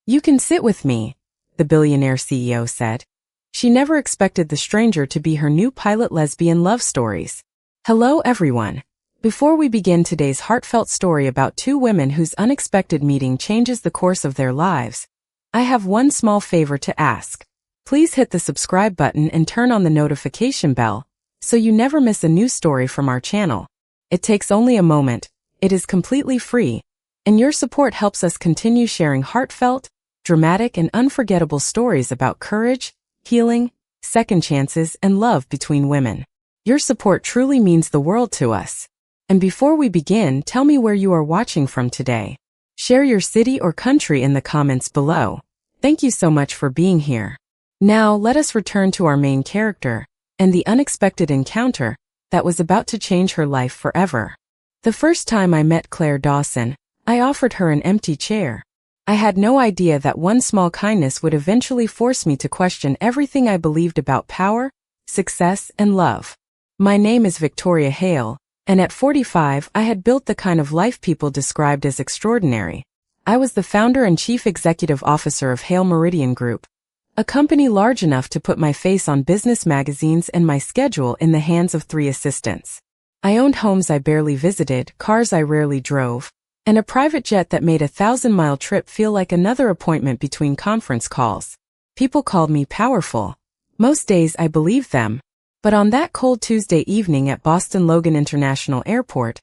"You can sit with me," the billionaire CEO said. She never expected the stranger to be her new pilot lesbian love stories. Hello everyone. Before we begin today's heartfelt story about two women whose unexpected meeting changes the course of their lives, I have one small favor to ask. Please hit the subscribe button and turn on the notification bell, so you never miss a new story from our channel. It takes only a moment, it is completely free, and your support helps us continue sharing heartfelt, dramatic and unforgettable stories about courage, healing, second chances, and love between women. Your support truly means the world to us. And before we begin, tell me where you are watching from today. Share your city or country in the comments below. Thank you so much for being here. Now, let us return to our main character, and the unexpected encounter that was about to change her life forever. The first time I met Claire Dawson, I offered her an empty chair. I had no idea that one small kindness would eventually force me to question everything I believed about power, success, and love. My name is Victoria Hale, and at 45 I had built the kind of life people described as extraordinary. I was the founder and chief executive officer of Hale Meridian Group, a company large enough to put my face on business magazines and my schedule in the hands of 3 assistants. I owned homes I barely visited, cars I rarely drove, and a private jet that made a 1,000-mile trip feel like another appointment between conference calls. People called me powerful. Most days I believed them. But on that cold Tuesday evening at Boston Logan International Airport,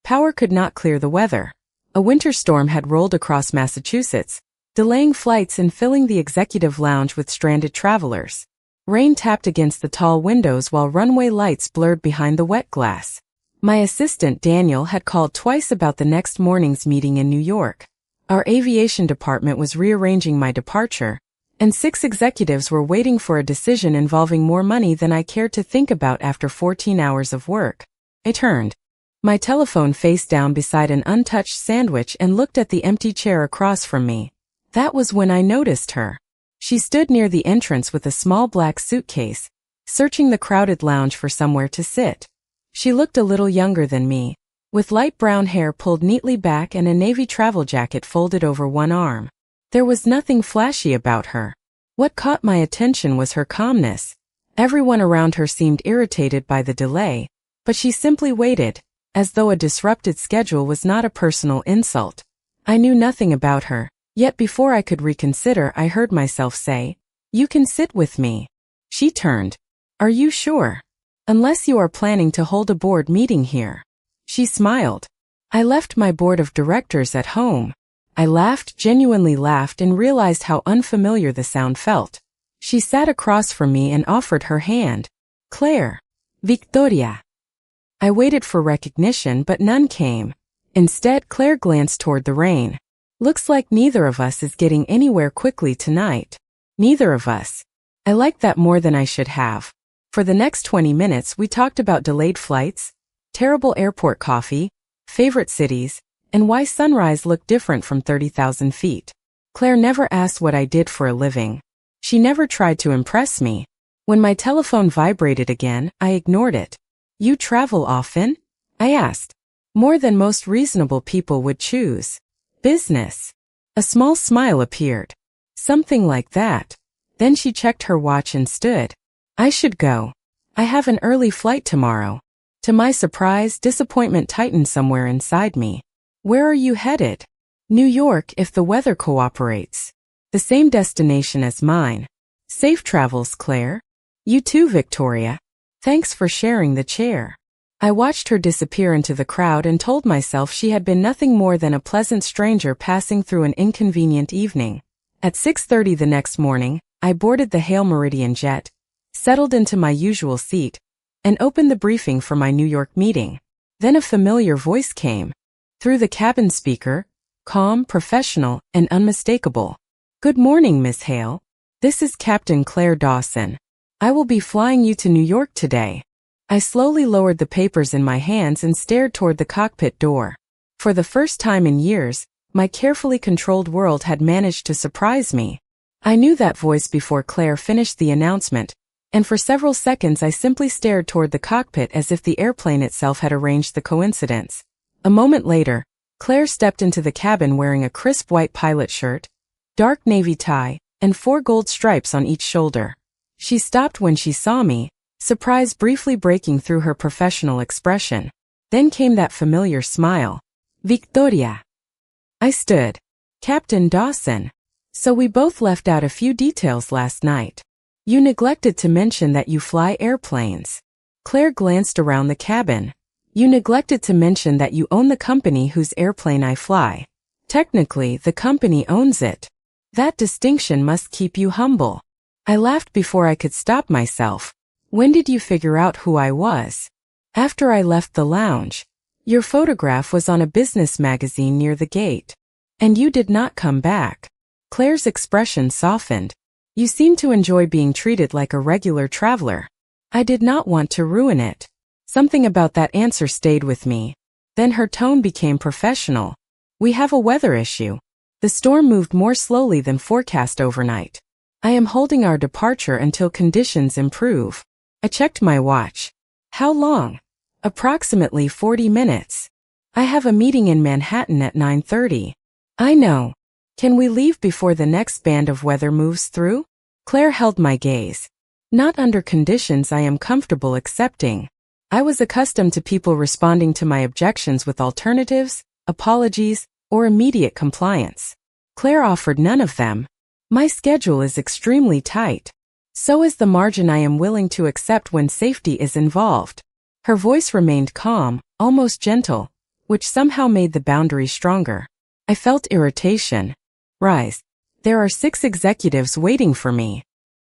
power could not clear the weather. A winter storm had rolled across Massachusetts, delaying flights and filling the executive lounge with stranded travelers. Rain tapped against the tall windows while runway lights blurred behind the wet glass. My assistant Daniel had called twice about the next morning's meeting in New York. Our aviation department was rearranging my departure, and 6 executives were waiting for a decision involving more money than I cared to think about after 14 hours of work. I turned my telephone face down beside an untouched sandwich and looked at the empty chair across from me. That was when I noticed her. She stood near the entrance with a small black suitcase, searching the crowded lounge for somewhere to sit. She looked a little younger than me, with light brown hair pulled neatly back and a navy travel jacket folded over one arm. There was nothing flashy about her. What caught my attention was her calmness. Everyone around her seemed irritated by the delay, but she simply waited, as though a disrupted schedule was not a personal insult. I knew nothing about her, yet before I could reconsider I heard myself say, "You can sit with me." She turned. "Are you sure? Unless you are planning to hold a board meeting here." She smiled. "I left my board of directors at home." I laughed, genuinely laughed, and realized how unfamiliar the sound felt. She sat across from me and offered her hand. "Claire." "Victoria." I waited for recognition, but none came. Instead, Claire glanced toward the rain. "Looks like neither of us is getting anywhere quickly tonight." Neither of us. I liked that more than I should have. For the next 20 minutes we talked about delayed flights, terrible airport coffee, favorite cities, and why sunrise looked different from 30,000 feet. Claire never asked what I did for a living. She never tried to impress me. When my telephone vibrated again, I ignored it. "You travel often?" I asked. "More than most reasonable people would choose." "Business." A small smile appeared. "Something like that." Then she checked her watch and stood. "I should go. I have an early flight tomorrow." To my surprise, disappointment tightened somewhere inside me. "Where are you headed?" "New York, if the weather cooperates." "The same destination as mine." "Safe travels, Claire." "You too, Victoria." "Thanks for sharing the chair." I watched her disappear into the crowd and told myself she had been nothing more than a pleasant stranger passing through an inconvenient evening. At 6:30 the next morning, I boarded the Hale Meridian jet, settled into my usual seat, and opened the briefing for my New York meeting. Then a familiar voice came through the cabin speaker, calm, professional, and unmistakable. "Good morning, Miss Hale. This is Captain Claire Dawson. I will be flying you to New York today." I slowly lowered the papers in my hands and stared toward the cockpit door. For the first time in years, my carefully controlled world had managed to surprise me. I knew that voice before Claire finished the announcement, and for several seconds I simply stared toward the cockpit as if the airplane itself had arranged the coincidence. A moment later, Claire stepped into the cabin wearing a crisp white pilot shirt, dark navy tie, and 4 gold stripes on each shoulder. She stopped when she saw me, surprise briefly breaking through her professional expression. Then came that familiar smile. Victoria. I stood. Captain Dawson. So we both left out a few details last night. You neglected to mention that you fly airplanes. Claire glanced around the cabin. You neglected to mention that you own the company whose airplane I fly. Technically, the company owns it. That distinction must keep you humble. I laughed before I could stop myself. When did you figure out who I was? After I left the lounge. Your photograph was on a business magazine near the gate. And you did not come back. Claire's expression softened. You seem to enjoy being treated like a regular traveler. I did not want to ruin it. Something about that answer stayed with me. Then her tone became professional. We have a weather issue. The storm moved more slowly than forecast overnight. I am holding our departure until conditions improve. I checked my watch. How long? Approximately 40 minutes. I have a meeting in Manhattan at 9:30. I know. Can we leave before the next band of weather moves through? Claire held my gaze. Not under conditions I am comfortable accepting. I was accustomed to people responding to my objections with alternatives, apologies, or immediate compliance. Claire offered none of them. My schedule is extremely tight. So is the margin I am willing to accept when safety is involved. Her voice remained calm, almost gentle, which somehow made the boundary stronger. I felt irritation. Rise. There are 6 executives waiting for me.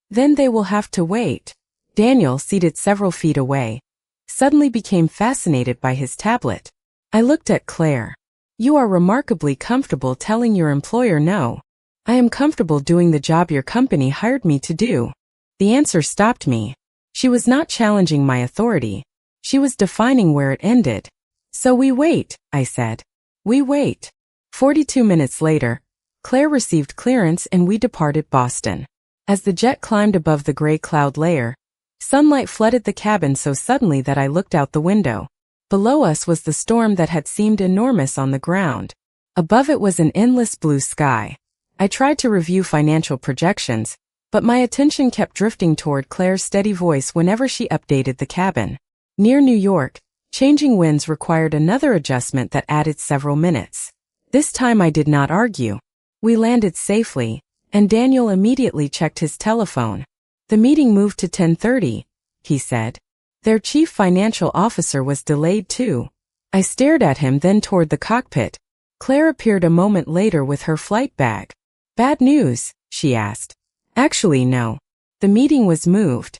Then they will have to wait. Daniel, seated several feet away, suddenly became fascinated by his tablet. I looked at Claire. You are remarkably comfortable telling your employer no. I am comfortable doing the job your company hired me to do. The answer stopped me. She was not challenging my authority. She was defining where it ended. So we wait, I said. We wait. 42 minutes later, Claire received clearance and we departed Boston. As the jet climbed above the gray cloud layer, sunlight flooded the cabin so suddenly that I looked out the window. Below us was the storm that had seemed enormous on the ground. Above it was an endless blue sky. I tried to review financial projections, but my attention kept drifting toward Claire's steady voice whenever she updated the cabin. Near New York, changing winds required another adjustment that added several minutes. This time I did not argue. We landed safely, and Daniel immediately checked his telephone. The meeting moved to 10:30, he said. Their chief financial officer was delayed too. I stared at him, then toward the cockpit. Claire appeared a moment later with her flight bag. Bad news, she asked. Actually, no. The meeting was moved.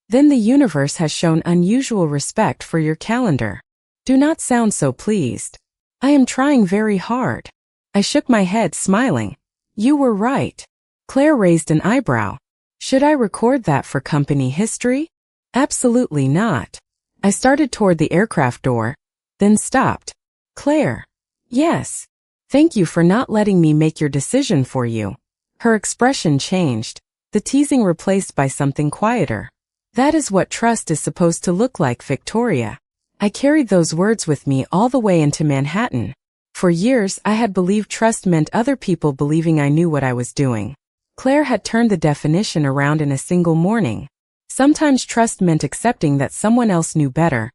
Then the universe has shown unusual respect for your calendar. Do not sound so pleased. I am trying very hard. I shook my head, smiling. You were right. Claire raised an eyebrow. Should I record that for company history? Absolutely not. I started toward the aircraft door, then stopped. Claire. Yes. Thank you for not letting me make your decision for you. Her expression changed, the teasing replaced by something quieter. That is what trust is supposed to look like, Victoria. I carried those words with me all the way into Manhattan. For years, I had believed trust meant other people believing I knew what I was doing. Claire had turned the definition around in a single morning. Sometimes trust meant accepting that someone else knew better,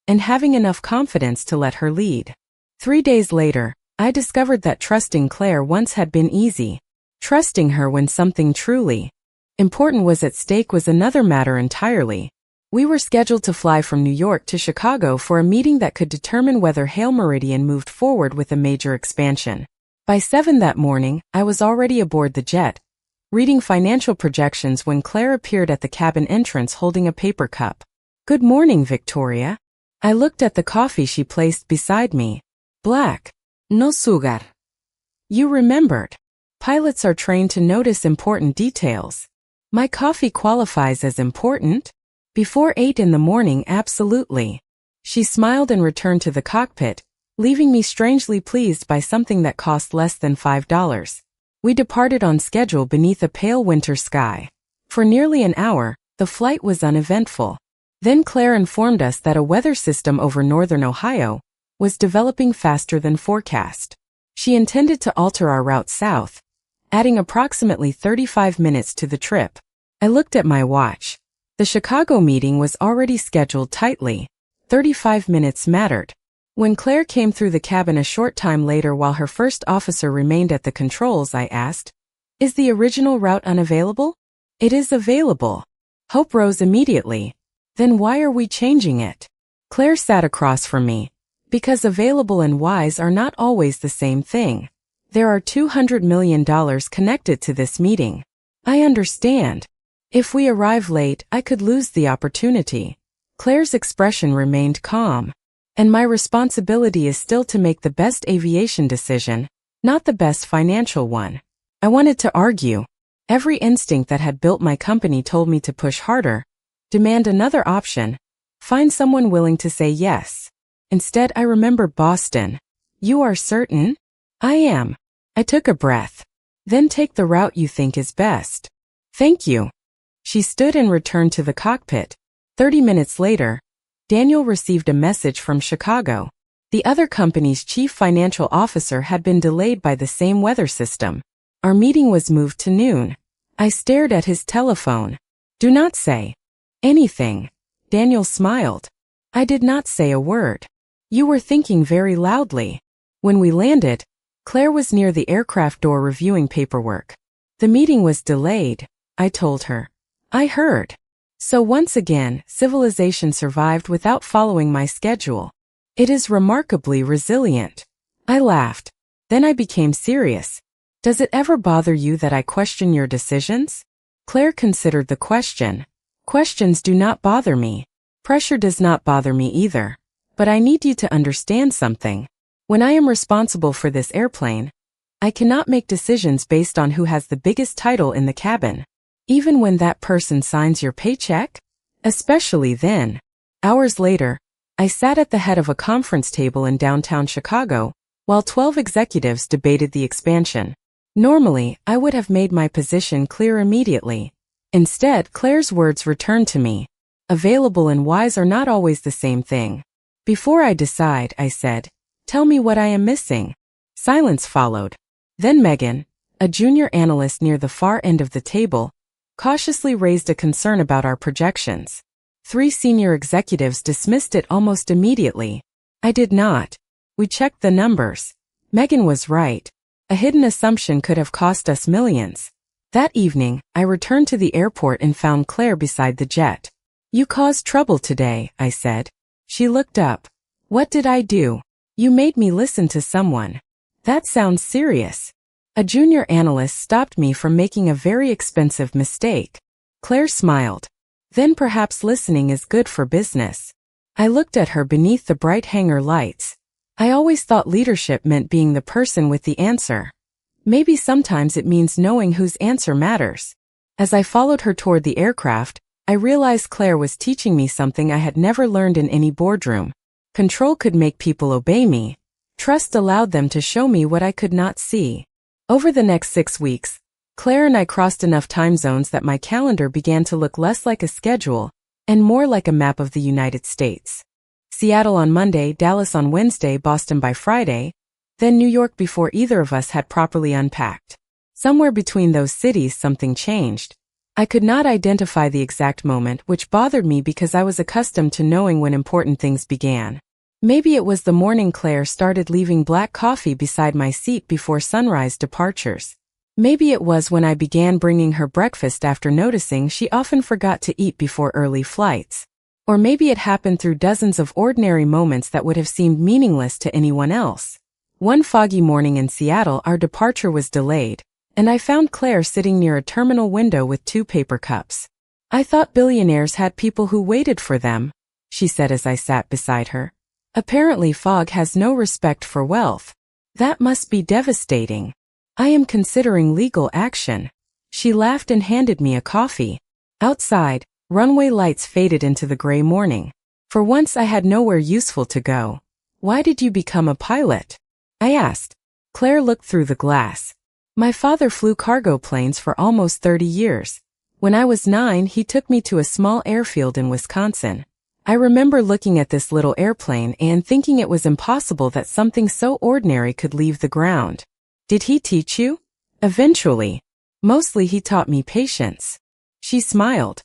and having enough confidence to let her lead. 3 days later, I discovered that trusting Claire once had been easy. Trusting her when something truly important was at stake was another matter entirely. We were scheduled to fly from New York to Chicago for a meeting that could determine whether Hale Meridian moved forward with a major expansion. By 7 that morning, I was already aboard the jet, reading financial projections when Claire appeared at the cabin entrance holding a paper cup. Good morning, Victoria. I looked at the coffee she placed beside me. Black. No sugar. You remembered. Pilots are trained to notice important details. My coffee qualifies as important? Before 8 in the morning, absolutely. She smiled and returned to the cockpit, leaving me strangely pleased by something that cost less than $5. We departed on schedule beneath a pale winter sky. For nearly an hour, the flight was uneventful. Then Claire informed us that a weather system over northern Ohio was developing faster than forecast. She intended to alter our route south, adding approximately 35 minutes to the trip. I looked at my watch. The Chicago meeting was already scheduled tightly. 35 minutes mattered. When Claire came through the cabin a short time later while her first officer remained at the controls, I asked, "Is the original route unavailable?" "It is available." Hope rose immediately. "Then why are we changing it?" Claire sat across from me. "Because available and wise are not always the same thing. There are $200 million connected to this meeting." "I understand. If we arrive late, I could lose the opportunity." Claire's expression remained calm. "And my responsibility is still to make the best aviation decision, not the best financial one." I wanted to argue. Every instinct that had built my company told me to push harder, demand another option, find someone willing to say yes. Instead, I remembered Boston. "You are certain?" "I am." I took a breath. "Then take the route you think is best." "Thank you." She stood and returned to the cockpit. 30 minutes later, Daniel received a message from Chicago. The other company's chief financial officer had been delayed by the same weather system. Our meeting was moved to noon. I stared at his telephone. "Do not say anything." Daniel smiled. I did not say a word. "You were thinking very loudly." When we landed, Claire was near the aircraft door reviewing paperwork. "The meeting was delayed," I told her. "I heard." So once again, civilization survived without following my schedule. It is remarkably resilient. I laughed. Then I became serious. "Does it ever bother you that I question your decisions?" Claire considered the question. "Questions do not bother me. Pressure does not bother me either. But I need you to understand something. When I am responsible for this airplane, I cannot make decisions based on who has the biggest title in the cabin. Even when that person signs your paycheck? Especially then." Hours later, I sat at the head of a conference table in downtown Chicago, while 12 executives debated the expansion. Normally, I would have made my position clear immediately. Instead, Claire's words returned to me. "Available and wise are not always the same thing." "Before I decide," I said, "tell me what I am missing." Silence followed. Then Megan, a junior analyst near the far end of the table, cautiously raised a concern about our projections. 3 senior executives dismissed it almost immediately. I did not. We checked the numbers. Megan was right. A hidden assumption could have cost us millions. That evening, I returned to the airport and found Claire beside the jet. "You caused trouble today," I said. She looked up. "What did I do?" "You made me listen to someone." "That sounds serious." A junior analyst stopped me from making a very expensive mistake. Claire smiled. "Then perhaps listening is good for business." I looked at her beneath the bright hanger lights. I always thought leadership meant being the person with the answer. Maybe sometimes it means knowing whose answer matters. As I followed her toward the aircraft, I realized Claire was teaching me something I had never learned in any boardroom. Control could make people obey me. Trust allowed them to show me what I could not see. Over the next 6 weeks, Claire and I crossed enough time zones that my calendar began to look less like a schedule and more like a map of the United States. Seattle on Monday, Dallas on Wednesday, Boston by Friday, then New York before either of us had properly unpacked. Somewhere between those cities something changed. I could not identify the exact moment, which bothered me because I was accustomed to knowing when important things began. Maybe it was the morning Claire started leaving black coffee beside my seat before sunrise departures. Maybe it was when I began bringing her breakfast after noticing she often forgot to eat before early flights. Or maybe it happened through dozens of ordinary moments that would have seemed meaningless to anyone else. One foggy morning in Seattle, our departure was delayed, and I found Claire sitting near a terminal window with 2 paper cups. "I thought billionaires had people who waited for them," she said as I sat beside her. "Apparently fog has no respect for wealth. That must be devastating. I am considering legal action." She laughed and handed me a coffee. Outside, runway lights faded into the gray morning. For once I had nowhere useful to go. "Why did you become a pilot?" I asked. Claire looked through the glass. "My father flew cargo planes for almost 30 years. When I was 9, he took me to a small airfield in Wisconsin. I remember looking at this little airplane and thinking it was impossible that something so ordinary could leave the ground." "Did he teach you?" Eventually. Mostly he taught me patience. She smiled.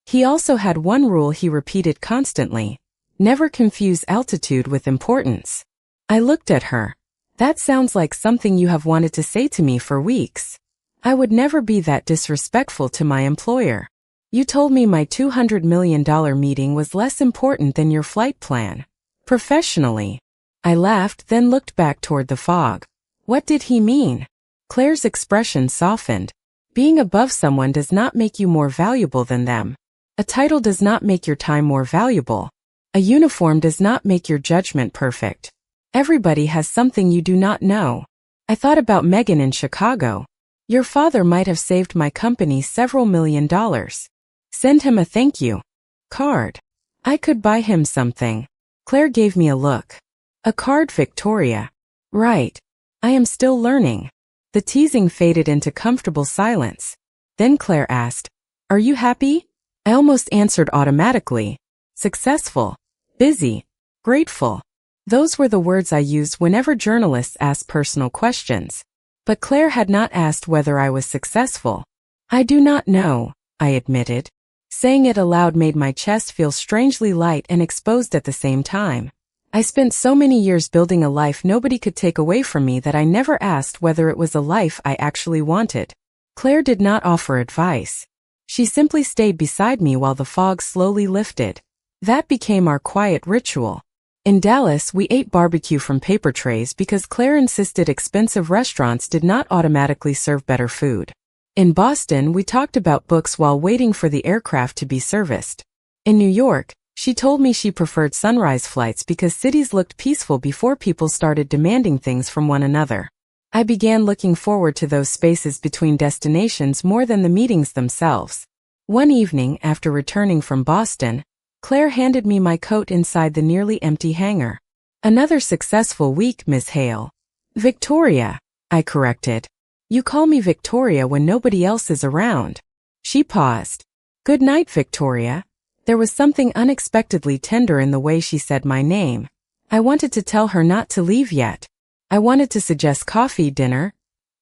He also had one rule he repeated constantly. Never confuse altitude with importance. I looked at her. That sounds like something you have wanted to say to me for weeks. I would never be that disrespectful to my employer. You told me my $200 million meeting was less important than your flight plan. Professionally. I laughed, then looked back toward the fog. What did he mean? Claire's expression softened. Being above someone does not make you more valuable than them. A title does not make your time more valuable. A uniform does not make your judgment perfect. Everybody has something you do not know. I thought about Megan in Chicago. Your father might have saved my company several $1,000,000. Send him a thank you card. I could buy him something. Claire gave me a look. A card, Victoria. Right. I am still learning. The teasing faded into comfortable silence. Then Claire asked, "Are you happy?" I almost answered automatically. Successful. Busy. Grateful. Those were the words I used whenever journalists asked personal questions. But Claire had not asked whether I was successful. I do not know, I admitted. Saying it aloud made my chest feel strangely light and exposed at the same time. I spent so many years building a life nobody could take away from me that I never asked whether it was a life I actually wanted. Claire did not offer advice. She simply stayed beside me while the fog slowly lifted. That became our quiet ritual. In Dallas, we ate barbecue from paper trays because Claire insisted expensive restaurants did not automatically serve better food. In Boston, we talked about books while waiting for the aircraft to be serviced. In New York, she told me she preferred sunrise flights because cities looked peaceful before people started demanding things from one another. I began looking forward to those spaces between destinations more than the meetings themselves. One evening, after returning from Boston, Claire handed me my coat inside the nearly empty hangar. Another successful week, Miss Hale. Victoria, I corrected. You call me Victoria when nobody else is around. She paused. Good night, Victoria. There was something unexpectedly tender in the way she said my name. I wanted to tell her not to leave yet. I wanted to suggest coffee, dinner,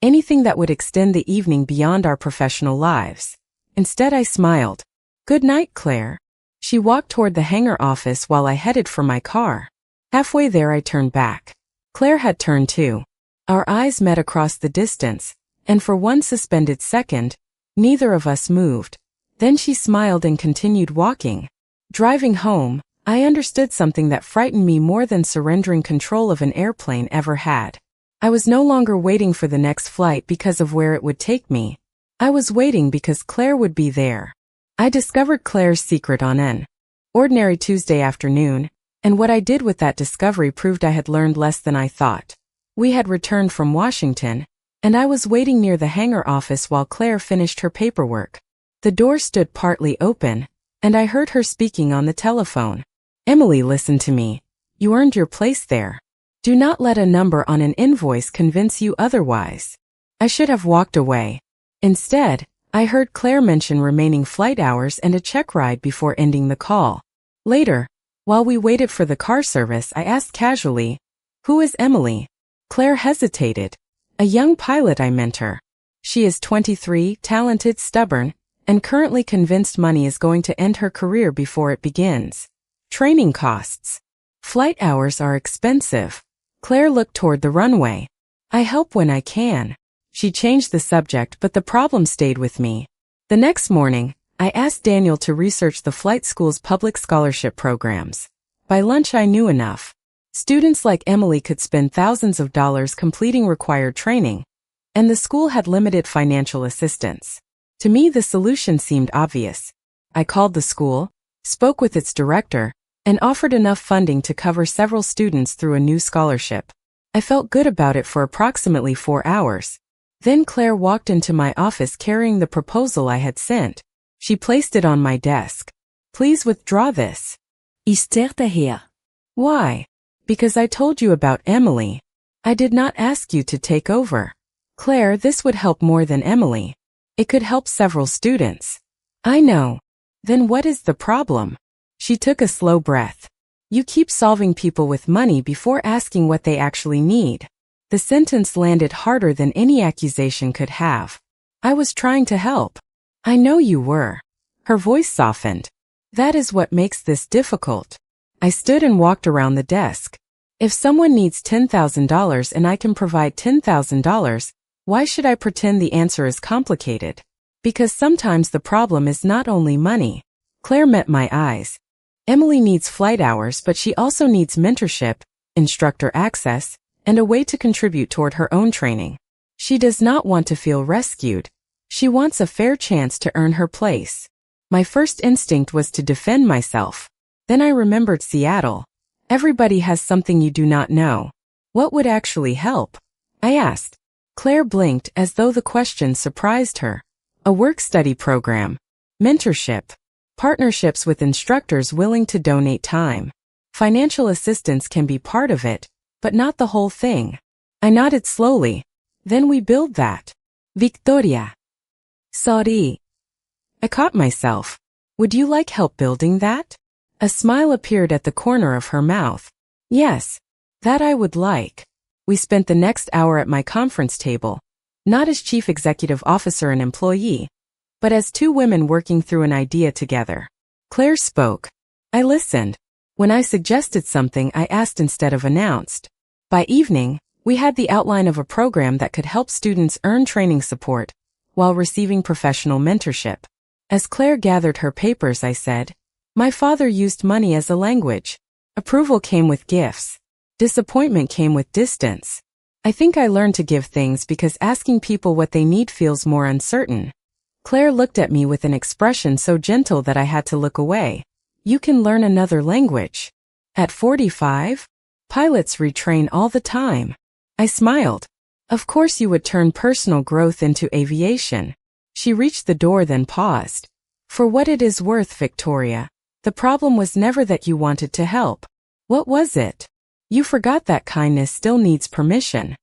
anything that would extend the evening beyond our professional lives. Instead, I smiled. Good night, Claire. She walked toward the hangar office while I headed for my car. Halfway there, I turned back. Claire had turned too. Our eyes met across the distance, and for one suspended second, neither of us moved. Then she smiled and continued walking. Driving home, I understood something that frightened me more than surrendering control of an airplane ever had. I was no longer waiting for the next flight because of where it would take me. I was waiting because Claire would be there. I discovered Claire's secret on an ordinary Tuesday afternoon, and what I did with that discovery proved I had learned less than I thought. We had returned from Washington, and I was waiting near the hangar office while Claire finished her paperwork. The door stood partly open, and I heard her speaking on the telephone. Emily, listen to me. You earned your place there. Do not let a number on an invoice convince you otherwise. I should have walked away. Instead, I heard Claire mention remaining flight hours and a check ride before ending the call. Later, while we waited for the car service, I asked casually, "Who is Emily?" Claire hesitated. A young pilot I mentor. She is 23, talented, stubborn, and currently convinced money is going to end her career before it begins. Training costs. Flight hours are expensive. Claire looked toward the runway. I help when I can. She changed the subject, but the problem stayed with me. The next morning, I asked Daniel to research the flight school's public scholarship programs. By lunch, I knew enough. Students like Emily could spend thousands of dollars completing required training, and the school had limited financial assistance. To me, the solution seemed obvious. I called the school, spoke with its director, and offered enough funding to cover several students through a new scholarship. I felt good about it for approximately 4 hours. Then Claire walked into my office carrying the proposal I had sent. She placed it on my desk. Please withdraw this. Daher. Why? Because I told you about Emily. I did not ask you to take over. Claire, this would help more than Emily. It could help several students. I know. Then what is the problem? She took a slow breath. You keep solving people with money before asking what they actually need. The sentence landed harder than any accusation could have. I was trying to help. I know you were. Her voice softened. That is what makes this difficult. I stood and walked around the desk. If someone needs $10,000 and I can provide $10,000, why should I pretend the answer is complicated? Because sometimes the problem is not only money. Claire met my eyes. Emily needs flight hours, but she also needs mentorship, instructor access, and a way to contribute toward her own training. She does not want to feel rescued. She wants a fair chance to earn her place. My first instinct was to defend myself. Then I remembered Seattle. Everybody has something you do not know. What would actually help? I asked. Claire blinked as though the question surprised her. A work-study program. Mentorship. Partnerships with instructors willing to donate time. Financial assistance can be part of it, but not the whole thing. I nodded slowly. Then we build that. Victoria. Sorry. I caught myself. Would you like help building that? A smile appeared at the corner of her mouth. Yes, that I would like. We spent the next hour at my conference table, not as chief executive officer and employee, but as two women working through an idea together. Claire spoke. I listened. When I suggested something, I asked instead of announced. By evening, we had the outline of a program that could help students earn training support while receiving professional mentorship. As Claire gathered her papers, I said, my father used money as a language. Approval came with gifts. Disappointment came with distance. I think I learned to give things because asking people what they need feels more uncertain. Claire looked at me with an expression so gentle that I had to look away. You can learn another language. At 45? Pilots retrain all the time. I smiled. Of course you would turn personal growth into aviation. She reached the door then paused. For what it is worth, Victoria, the problem was never that you wanted to help. What was it? You forgot that kindness still needs permission.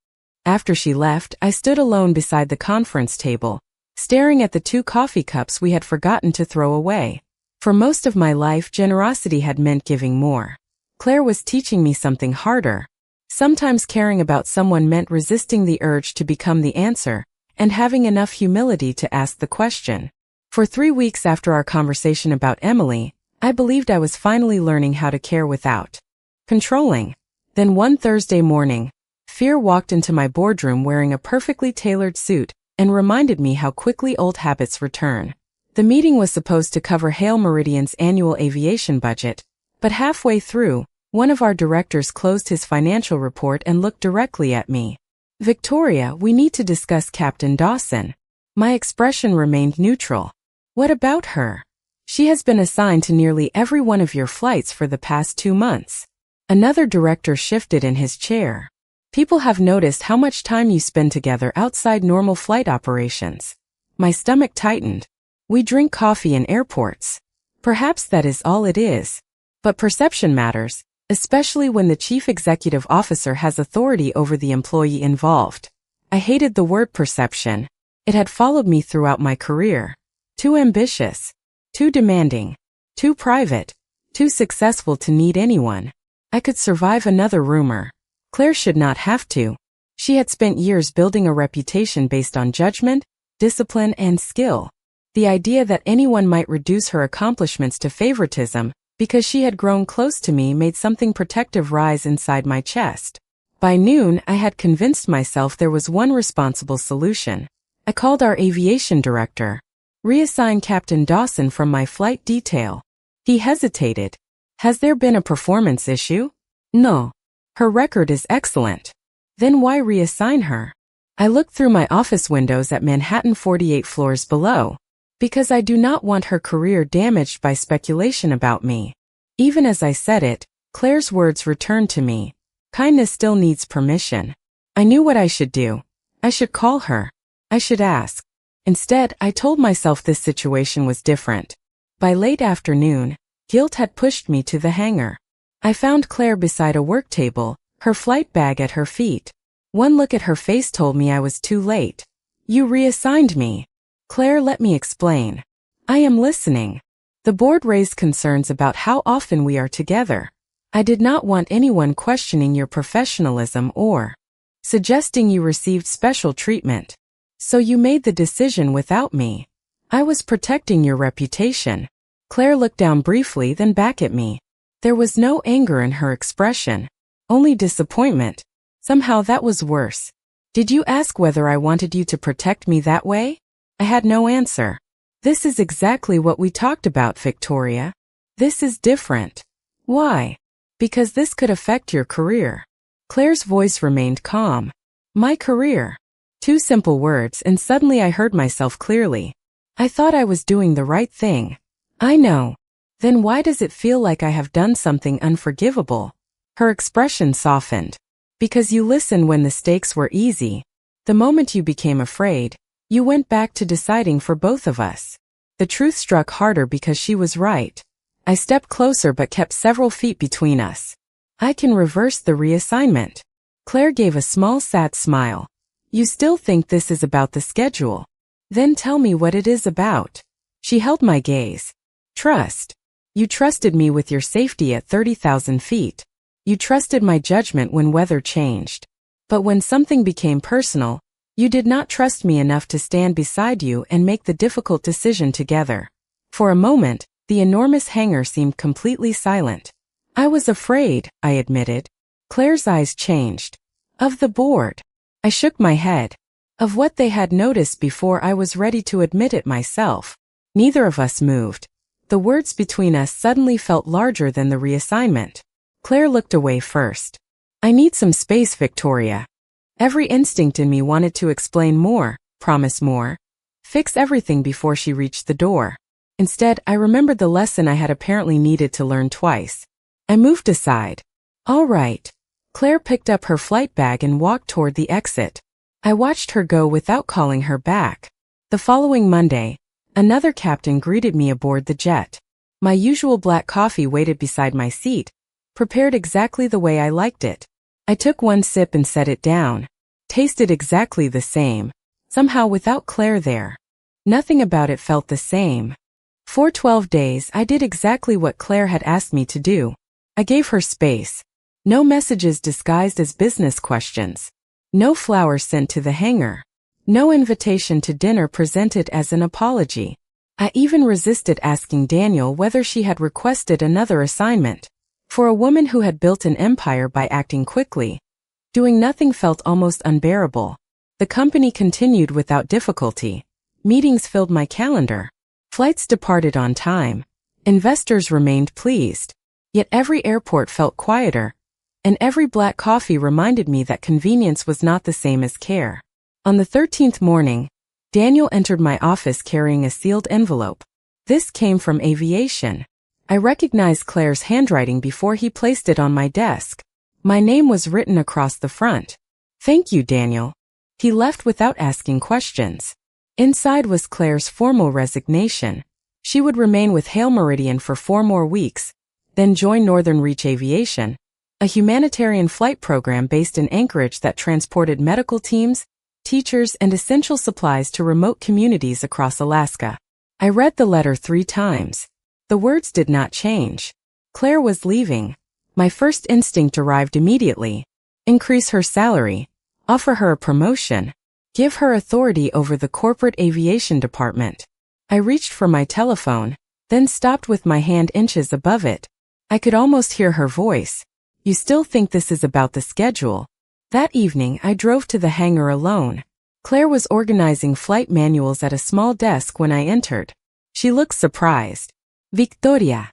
After she left, I stood alone beside the conference table, staring at the 2 coffee cups we had forgotten to throw away. For most of my life, generosity had meant giving more. Claire was teaching me something harder. Sometimes caring about someone meant resisting the urge to become the answer, and having enough humility to ask the question. For 3 weeks after our conversation about Emily, I believed I was finally learning how to care without controlling. Then one Thursday morning, fear walked into my boardroom wearing a perfectly tailored suit and reminded me how quickly old habits return. The meeting was supposed to cover Hale Meridian's annual aviation budget, but halfway through, one of our directors closed his financial report and looked directly at me. Victoria, we need to discuss Captain Dawson. My expression remained neutral. What about her? She has been assigned to nearly every one of your flights for the past 2 months. Another director shifted in his chair. People have noticed how much time you spend together outside normal flight operations. My stomach tightened. We drink coffee in airports. Perhaps that is all it is. But perception matters, especially when the chief executive officer has authority over the employee involved. I hated the word perception. It had followed me throughout my career. Too ambitious. Too demanding. Too private. Too successful to need anyone. I could survive another rumor. Claire should not have to. She had spent years building a reputation based on judgment, discipline, and skill. The idea that anyone might reduce her accomplishments to favoritism because she had grown close to me made something protective rise inside my chest. By noon, I had convinced myself there was one responsible solution. I called our aviation director. Reassign Captain Dawson from my flight detail. He hesitated. Has there been a performance issue? No. Her record is excellent. Then why reassign her? I looked through my office windows at Manhattan 48 floors below. Because I do not want her career damaged by speculation about me. Even as I said it, Claire's words returned to me. Kindness still needs permission. I knew what I should do. I should call her. I should ask. Instead, I told myself this situation was different. By late afternoon, guilt had pushed me to the hangar. I found Claire beside a work table, her flight bag at her feet. One look at her face told me I was too late. You reassigned me. Claire, let me explain. I am listening. The board raised concerns about how often we are together. I did not want anyone questioning your professionalism or suggesting you received special treatment. So you made the decision without me. I was protecting your reputation. Claire looked down briefly, then back at me. There was no anger in her expression, only disappointment. Somehow that was worse. Did you ask whether I wanted you to protect me that way? I had no answer. This is exactly what we talked about, Victoria. This is different. Why? Because this could affect your career. Claire's voice remained calm. My career. Two simple words, and suddenly I heard myself clearly. I thought I was doing the right thing. I know. Then why does it feel like I have done something unforgivable? Her expression softened. Because you listened when the stakes were easy. The moment you became afraid, you went back to deciding for both of us. The truth struck harder because she was right. I stepped closer but kept several feet between us. I can reverse the reassignment. Claire gave a small sad smile. You still think this is about the schedule? Then tell me what it is about. She held my gaze. Trust. You trusted me with your safety at 30,000 feet. You trusted my judgment when weather changed. But when something became personal, you did not trust me enough to stand beside you and make the difficult decision together. For a moment, the enormous hangar seemed completely silent. I was afraid, I admitted. Claire's eyes changed. Of the board. I shook my head. Of what they had noticed before I was ready to admit it myself. Neither of us moved. The words between us suddenly felt larger than the reassignment. Claire looked away first. I need some space, Victoria. Every instinct in me wanted to explain more, promise more, fix everything before she reached the door. Instead, I remembered the lesson I had apparently needed to learn twice. I moved aside. All right. Claire picked up her flight bag and walked toward the exit. I watched her go without calling her back. The following Monday, another captain greeted me aboard the jet. My usual black coffee waited beside my seat, prepared exactly the way I liked it. I took one sip and set it down. Tasted exactly the same, somehow without Claire there. Nothing about it felt the same. For 12 days I did exactly what Claire had asked me to do. I gave her space. No messages disguised as business questions. No flowers sent to the hangar. No invitation to dinner presented as an apology. I even resisted asking Daniel whether she had requested another assignment. For a woman who had built an empire by acting quickly, doing nothing felt almost unbearable. The company continued without difficulty. Meetings filled my calendar. Flights departed on time. Investors remained pleased. Yet every airport felt quieter, and every black coffee reminded me that convenience was not the same as care. On the 13th morning, Daniel entered my office carrying a sealed envelope. This came from aviation. I recognized Claire's handwriting before he placed it on my desk. My name was written across the front. Thank you, Daniel. He left without asking questions. Inside was Claire's formal resignation. She would remain with Hale Meridian for 4 more weeks, then join Northern Reach Aviation, a humanitarian flight program based in Anchorage that transported medical teams, teachers, and essential supplies to remote communities across Alaska. I read the letter 3 times. The words did not change. Claire was leaving. My first instinct arrived immediately. Increase her salary. Offer her a promotion. Give her authority over the corporate aviation department. I reached for my telephone, then stopped with my hand inches above it. I could almost hear her voice. You still think this is about the schedule? That evening, I drove to the hangar alone. Claire was organizing flight manuals at a small desk when I entered. She looked surprised. Victoria.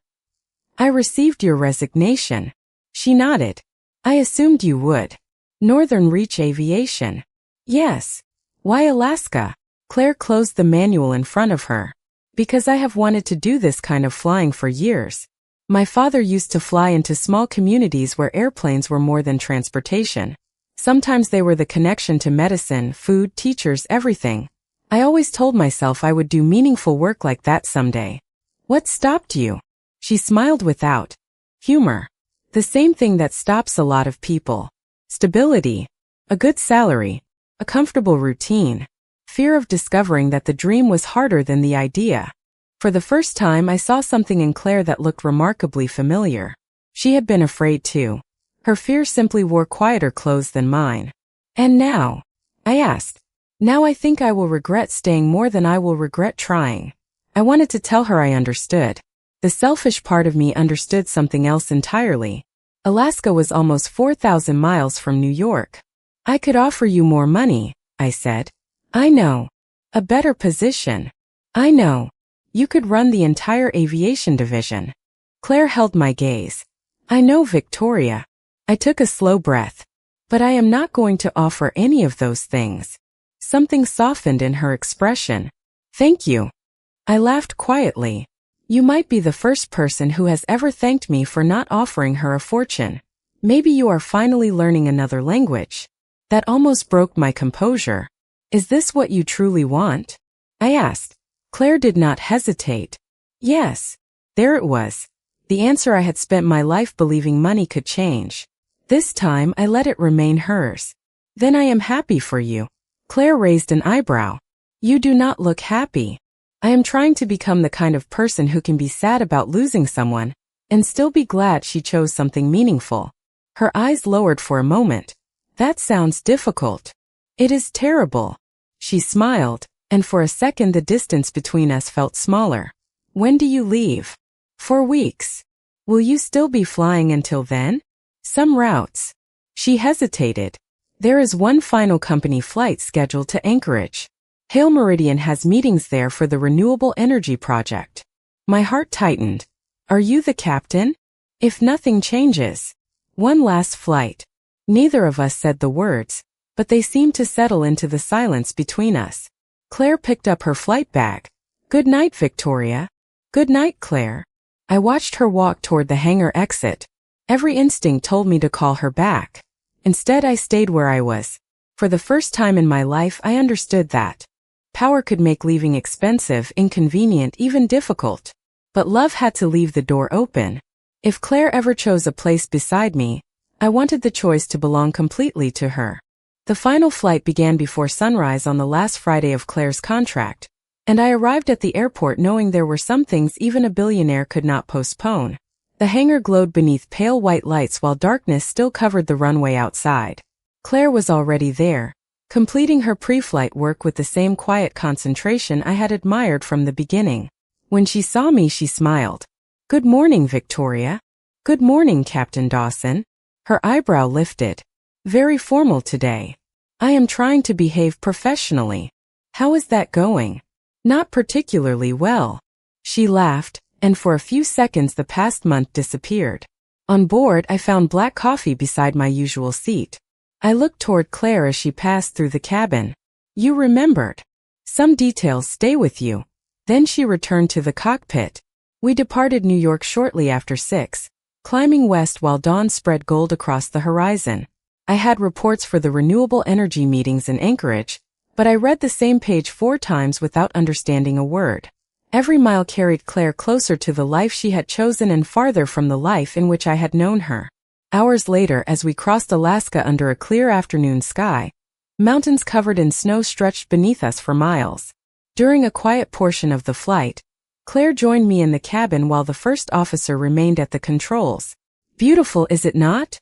I received your resignation. She nodded. I assumed you would. Northern Reach Aviation. Yes. Why Alaska? Claire closed the manual in front of her. Because I have wanted to do this kind of flying for years. My father used to fly into small communities where airplanes were more than transportation. Sometimes they were the connection to medicine, food, teachers, everything. I always told myself I would do meaningful work like that someday. What stopped you? She smiled without humor. The same thing that stops a lot of people. Stability. A good salary. A comfortable routine. Fear of discovering that the dream was harder than the idea. For the first time I saw something in Claire that looked remarkably familiar. She had been afraid too. Her fear simply wore quieter clothes than mine. And now? I asked. Now I think I will regret staying more than I will regret trying. I wanted to tell her I understood. The selfish part of me understood something else entirely. Alaska was almost 4,000 miles from New York. I could offer you more money, I said. I know. A better position. I know. You could run the entire aviation division. Claire held my gaze. I know, Victoria. I took a slow breath. But I am not going to offer any of those things. Something softened in her expression. Thank you. I laughed quietly. You might be the first person who has ever thanked me for not offering her a fortune. Maybe you are finally learning another language. That almost broke my composure. Is this what you truly want? I asked. Claire did not hesitate. Yes. There it was. The answer I had spent my life believing money could change. This time I let it remain hers. Then I am happy for you. Claire raised an eyebrow. You do not look happy. I am trying to become the kind of person who can be sad about losing someone and still be glad she chose something meaningful. Her eyes lowered for a moment. That sounds difficult. It is terrible. She smiled, and for a second the distance between us felt smaller. When do you leave? 4 weeks. Will you still be flying until then? Some routes. She hesitated. There is one final company flight scheduled to Anchorage. Hale Meridian has meetings there for the renewable energy project. My heart tightened. Are you the captain? If nothing changes. One last flight. Neither of us said the words, but they seemed to settle into the silence between us. Claire picked up her flight bag. Good night, Victoria. Good night, Claire. I watched her walk toward the hangar exit. Every instinct told me to call her back. Instead, I stayed where I was. For the first time in my life, I understood that power could make leaving expensive, inconvenient, even difficult. But love had to leave the door open. If Claire ever chose a place beside me, I wanted the choice to belong completely to her. The final flight began before sunrise on the last Friday of Claire's contract, and I arrived at the airport knowing there were some things even a billionaire could not postpone. The hangar glowed beneath pale white lights while darkness still covered the runway outside. Claire was already there, completing her pre-flight work with the same quiet concentration I had admired from the beginning. When she saw me, she smiled. Good morning, Victoria. Good morning, Captain Dawson. Her eyebrow lifted. Very formal today. I am trying to behave professionally. How is that going? Not particularly well. She laughed, and for a few seconds the past month disappeared. On board, I found black coffee beside my usual seat. I looked toward Claire as she passed through the cabin. You remembered. Some details stay with you. Then she returned to the cockpit. We departed New York shortly after 6, climbing west while dawn spread gold across the horizon. I had reports for the renewable energy meetings in Anchorage, but I read the same page 4 times without understanding a word. Every mile carried Claire closer to the life she had chosen and farther from the life in which I had known her. Hours later, as we crossed Alaska under a clear afternoon sky, mountains covered in snow stretched beneath us for miles. During a quiet portion of the flight, Claire joined me in the cabin while the first officer remained at the controls. Beautiful, is it not?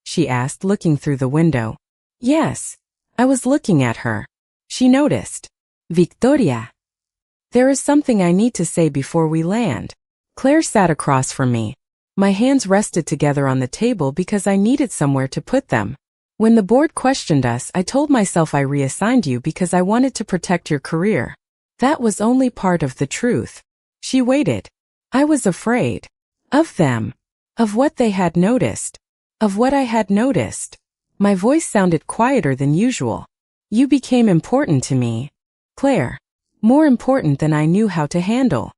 She asked, looking through the window. Yes. I was looking at her. She noticed. Victoria. There is something I need to say before we land. Claire sat across from me. My hands rested together on the table because I needed somewhere to put them. When the board questioned us, I told myself I reassigned you because I wanted to protect your career. That was only part of the truth. She waited. I was afraid. Of them. Of what they had noticed. Of what I had noticed. My voice sounded quieter than usual. You became important to me, Claire. More important than I knew how to handle.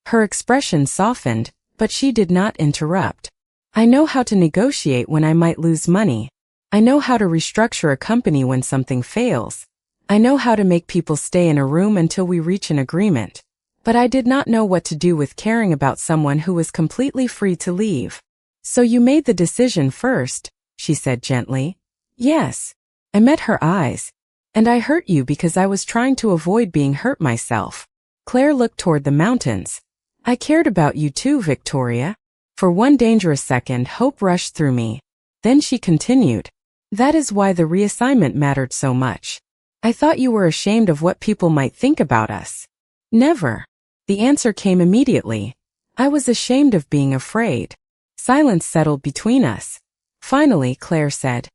Her expression softened, but she did not interrupt. I know how to negotiate when I might lose money. I know how to restructure a company when something fails. I know how to make people stay in a room until we reach an agreement. But I did not know what to do with caring about someone who was completely free to leave. So you made the decision first, she said gently. Yes. I met her eyes. And I hurt you because I was trying to avoid being hurt myself. Claire looked toward the mountains. I cared about you too, Victoria. For one dangerous second, hope rushed through me. Then she continued. That is why the reassignment mattered so much. I thought you were ashamed of what people might think about us. Never. The answer came immediately. I was ashamed of being afraid. Silence settled between us. Finally, Claire said,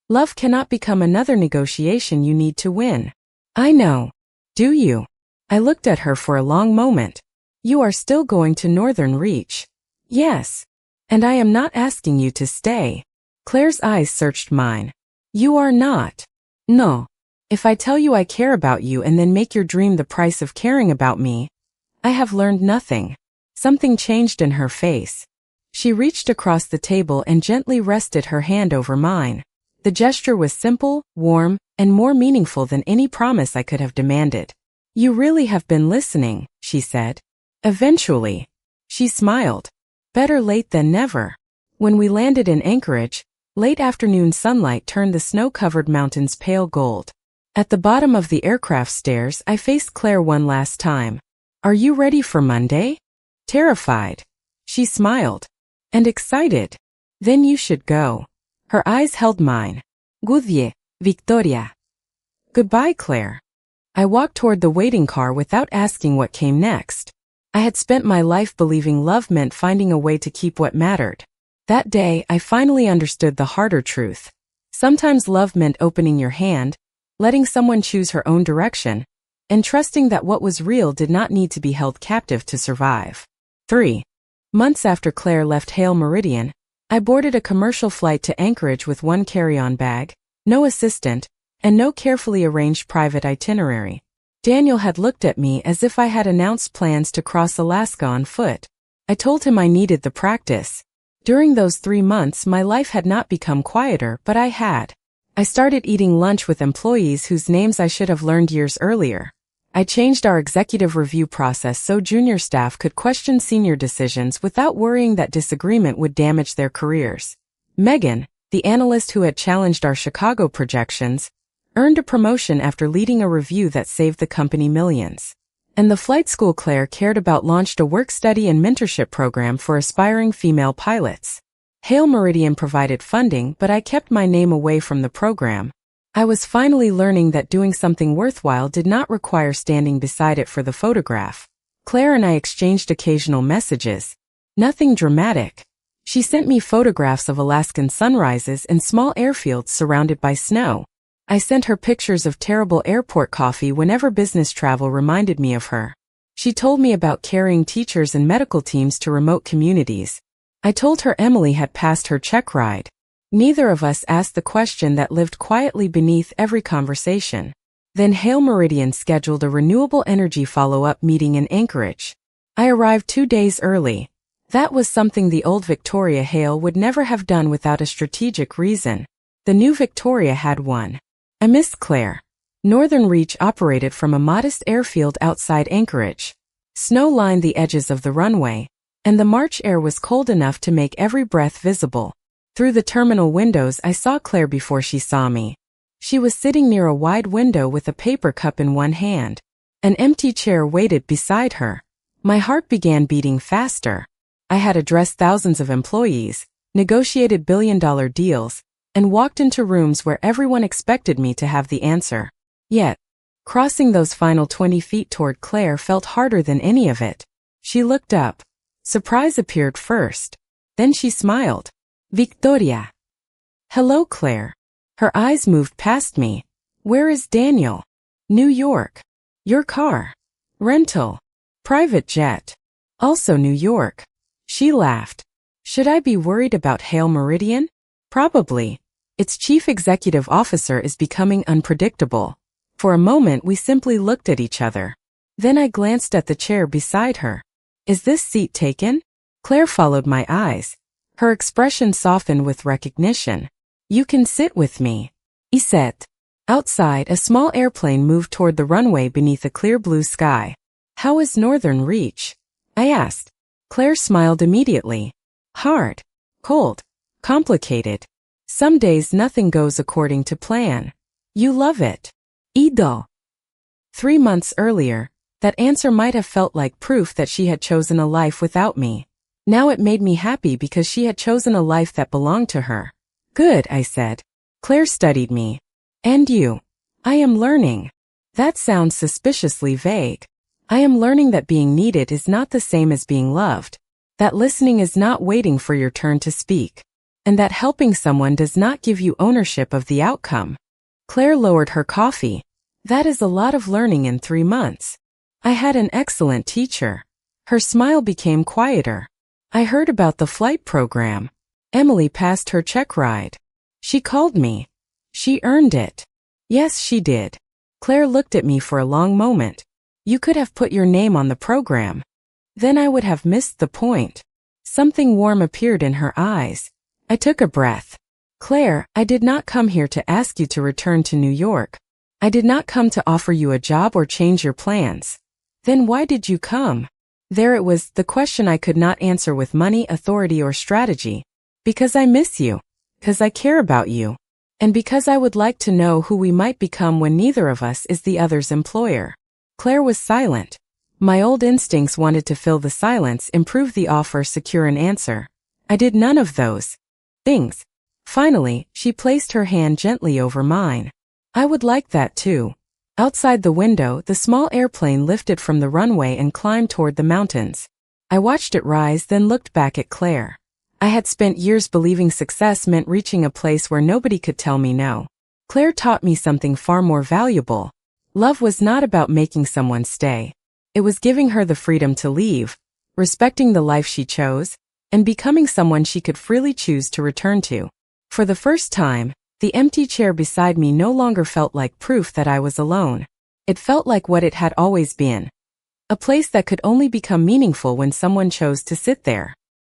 "Love cannot become another negotiation you need to win." I know. Do you? I looked at her for a long moment. You are still going to Northern Reach. Yes. And I am not asking you to stay. Claire's eyes searched mine. You are not. No. If I tell you I care about you and then make your dream the price of caring about me, I have learned nothing. Something changed in her face. She reached across the table and gently rested her hand over mine. The gesture was simple, warm, and more meaningful than any promise I could have demanded. You really have been listening, she said. Eventually. She smiled. Better late than never. When we landed in Anchorage, late afternoon sunlight turned the snow-covered mountains pale gold. At the bottom of the aircraft stairs, I faced Claire one last time. Are you ready for Monday? Terrified. She smiled. And excited. Then you should go. Her eyes held mine. Goodbye, Victoria. Goodbye, Claire. I walked toward the waiting car without asking what came next. I had spent my life believing love meant finding a way to keep what mattered. That day, I finally understood the harder truth. Sometimes love meant opening your hand, letting someone choose her own direction, and trusting that what was real did not need to be held captive to survive. 3 months after Claire left Hale Meridian, I boarded a commercial flight to Anchorage with one carry-on bag, no assistant, and no carefully arranged private itinerary. Daniel had looked at me as if I had announced plans to cross Alaska on foot. I told him I needed the practice. During those 3 months, my life had not become quieter, but I had. I started eating lunch with employees whose names I should have learned years earlier. I changed our executive review process so junior staff could question senior decisions without worrying that disagreement would damage their careers. Megan, the analyst who had challenged our Chicago projections, earned a promotion after leading a review that saved the company millions. And the flight school Claire cared about launched a work-study and mentorship program for aspiring female pilots. Hale Meridian provided funding, but I kept my name away from the program. I was finally learning that doing something worthwhile did not require standing beside it for the photograph. Claire and I exchanged occasional messages. Nothing dramatic. She sent me photographs of Alaskan sunrises and small airfields surrounded by snow. I sent her pictures of terrible airport coffee whenever business travel reminded me of her. She told me about carrying teachers and medical teams to remote communities. I told her Emily had passed her check ride. Neither of us asked the question that lived quietly beneath every conversation. Then Hale Meridian scheduled a renewable energy follow-up meeting in Anchorage. I arrived 2 days early. That was something the old Victoria Hale would never have done without a strategic reason. The new Victoria had one. I missed Claire. Northern Reach operated from a modest airfield outside Anchorage. Snow lined the edges of the runway, and the March air was cold enough to make every breath visible. Through the terminal windows I saw Claire before she saw me. She was sitting near a wide window with a paper cup in one hand. An empty chair waited beside her. My heart began beating faster. I had addressed thousands of employees, negotiated billion-dollar deals, and walked into rooms where everyone expected me to have the answer. Yet, crossing those final 20 feet toward Claire felt harder than any of it. She looked up. Surprise appeared first. Then she smiled. Victoria. Hello, Claire. Her eyes moved past me. Where is Daniel? New York. Your car. Rental. Private jet. Also New York. She laughed. Should I be worried about Hale Meridian? Probably. Its chief executive officer is becoming unpredictable. For a moment we simply looked at each other. Then I glanced at the chair beside her. Is this seat taken? Claire followed my eyes. Her expression softened with recognition. You can sit with me. Iset. Outside, a small airplane moved toward the runway beneath a clear blue sky. How is Northern Reach? I asked. Claire smiled immediately. Hard. Cold. Complicated. Some days nothing goes according to plan. You love it. Ido. 3 months earlier, that answer might have felt like proof that she had chosen a life without me. Now it made me happy because she had chosen a life that belonged to her. Good, I said. Claire studied me. And you? I am learning. That sounds suspiciously vague. I am learning that being needed is not the same as being loved, that listening is not waiting for your turn to speak, and that helping someone does not give you ownership of the outcome. Claire lowered her coffee. That is a lot of learning in 3 months. I had an excellent teacher. Her smile became quieter. I heard about the flight program. Emily passed her check ride. She called me. She earned it. Yes, she did. Claire looked at me for a long moment. You could have put your name on the program. Then I would have missed the point. Something warm appeared in her eyes. I took a breath. Claire, I did not come here to ask you to return to New York. I did not come to offer you a job or change your plans. Then why did you come? There it was, the question I could not answer with money, authority, or strategy. Because I miss you. Because I care about you. And because I would like to know who we might become when neither of us is the other's employer. Claire was silent. My old instincts wanted to fill the silence, improve the offer, secure an answer. I did none of those things. Finally, she placed her hand gently over mine. I would like that too. Outside the window, the small airplane lifted from the runway and climbed toward the mountains. I watched it rise, then looked back at Claire. I had spent years believing success meant reaching a place where nobody could tell me no. Claire taught me something far more valuable. Love was not about making someone stay. It was giving her the freedom to leave, respecting the life she chose, and becoming someone she could freely choose to return to. For the first time, the empty chair beside me no longer felt like proof that I was alone. It felt like what it had always been. A place that could only become meaningful when someone chose to sit there.